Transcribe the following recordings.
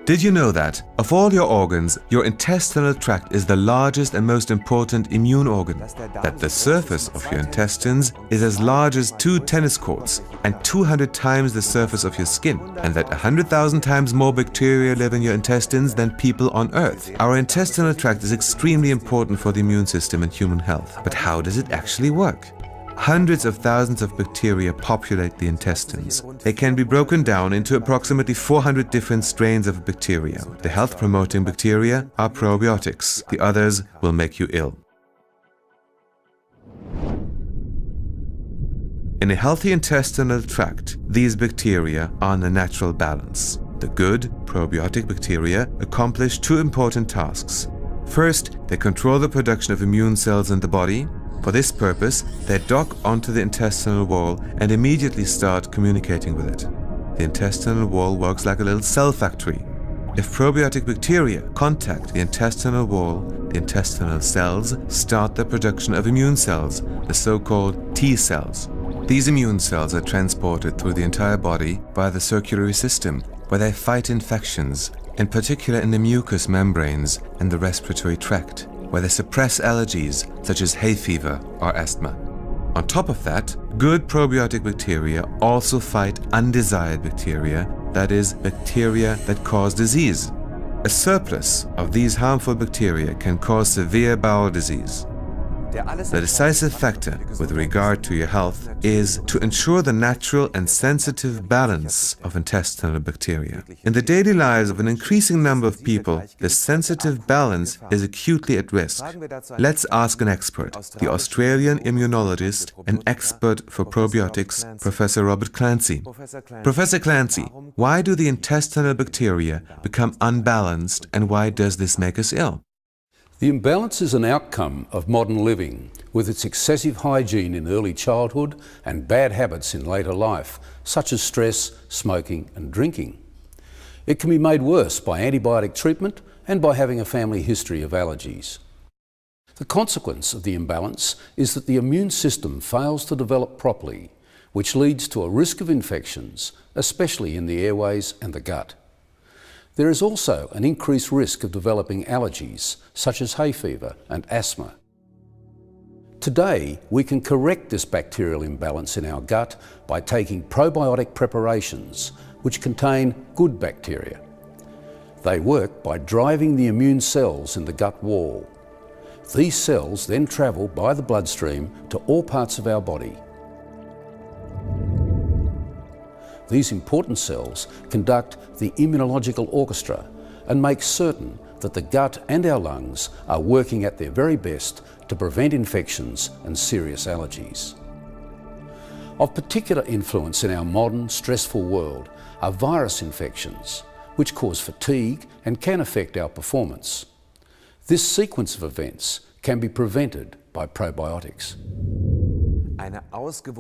Did you know that, of all your organs, your intestinal tract is the largest and most important immune organ? That the surface of your intestines is as large as 2 tennis courts and 200 times the surface of your skin, and that 100,000 times more bacteria live in your intestines than people on Earth. Our intestinal tract is extremely important for the immune system and human health. But how does it actually work? Hundreds of thousands of bacteria populate the intestines. They can be broken down into approximately 400 different strains of bacteria. The health-promoting bacteria are probiotics. The others will make you ill. In a healthy intestinal tract, these bacteria are in a natural balance. The good, probiotic bacteria accomplish 2 important tasks. First, they control the production of immune cells in the body. For this purpose, they dock onto the intestinal wall and immediately start communicating with it. The intestinal wall works like a little cell factory. If probiotic bacteria contact the intestinal wall, the intestinal cells start the production of immune cells, the so-called T cells. These immune cells are transported through the entire body by the circulatory system, where they fight infections, in particular in the mucous membranes and the respiratory tract, where they suppress allergies such as hay fever or asthma. On top of that, good probiotic bacteria also fight undesired bacteria, that is, bacteria that cause disease. A surplus of these harmful bacteria can cause severe bowel disease. The decisive factor with regard to your health is to ensure the natural and sensitive balance of intestinal bacteria. In the daily lives of an increasing number of people, this sensitive balance is acutely at risk. Let's ask an expert, the Australian immunologist and expert for probiotics, Professor Robert Clancy. Professor Clancy, why do the intestinal bacteria become unbalanced and why does this make us ill? The imbalance is an outcome of modern living, with its excessive hygiene in early childhood and bad habits in later life, such as stress, smoking and drinking. It can be made worse by antibiotic treatment and by having a family history of allergies. The consequence of the imbalance is that the immune system fails to develop properly, which leads to a risk of infections, especially in the airways and the gut. There is also an increased risk of developing allergies, such as hay fever and asthma. Today, we can correct this bacterial imbalance in our gut by taking probiotic preparations, which contain good bacteria. They work by driving the immune cells in the gut wall. These cells then travel by the bloodstream to all parts of our body. These important cells conduct the immunological orchestra and make certain that the gut and our lungs are working at their very best to prevent infections and serious allergies. Of particular influence in our modern, stressful world are virus infections, which cause fatigue and can affect our performance. This sequence of events can be prevented by probiotics.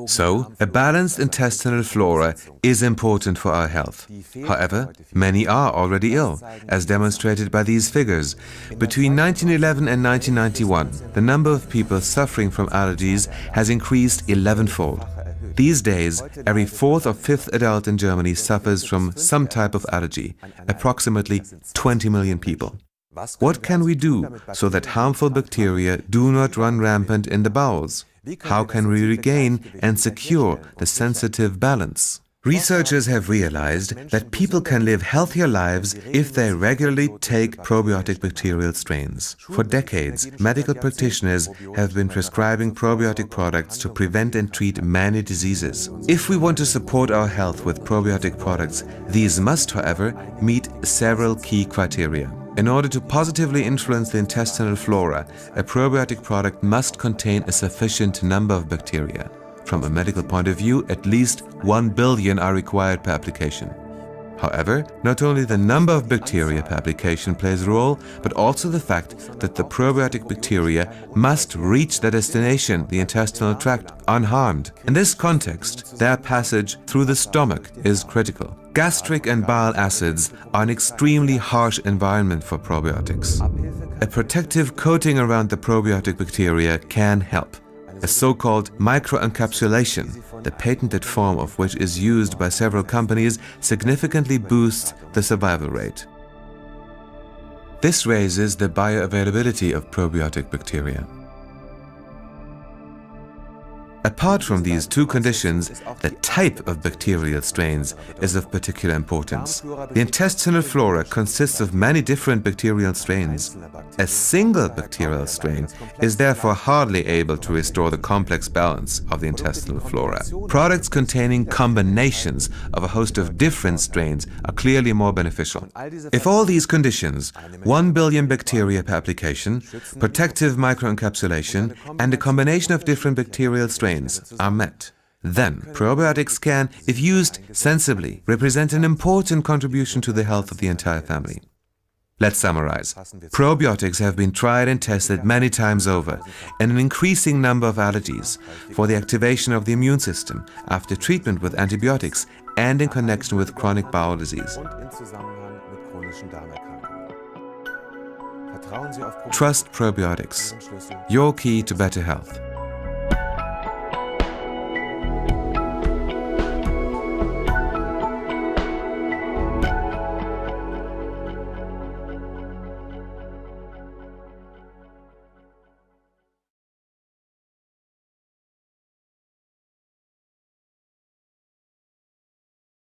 So, a balanced intestinal flora is important for our health. However, many are already ill, as demonstrated by these figures. Between 1911 and 1991, the number of people suffering from allergies has increased 11-fold. These days, every 4th or 5th adult in Germany suffers from some type of allergy, approximately 20 million people. What can we do so that harmful bacteria do not run rampant in the bowels? How can we regain and secure the sensitive balance? Researchers have realized that people can live healthier lives if they regularly take probiotic bacterial strains. For decades, medical practitioners have been prescribing probiotic products to prevent and treat many diseases. If we want to support our health with probiotic products, these must, however, meet several key criteria. In order to positively influence the intestinal flora, a probiotic product must contain a sufficient number of bacteria. From a medical point of view, at least 1 billion are required per application. However, not only the number of bacteria per application plays a role, but also the fact that the probiotic bacteria must reach their destination, the intestinal tract, unharmed. In this context, their passage through the stomach is critical. Gastric and bile acids are an extremely harsh environment for probiotics. A protective coating around the probiotic bacteria can help. A so-called microencapsulation, the patented form of which is used by several companies, significantly boosts the survival rate. This raises the bioavailability of probiotic bacteria. Apart from these two conditions, the type of bacterial strains is of particular importance. The intestinal flora consists of many different bacterial strains. A single bacterial strain is therefore hardly able to restore the complex balance of the intestinal flora. Products containing combinations of a host of different strains are clearly more beneficial. If all these conditions, 1 billion bacteria per application, protective microencapsulation, and a combination of different bacterial strains are met, then probiotics can, if used sensibly, represent an important contribution to the health of the entire family. Let's summarize. Probiotics have been tried and tested many times over in an increasing number of allergies for the activation of the immune system after treatment with antibiotics and in connection with chronic bowel disease. Trust probiotics, your key to better health.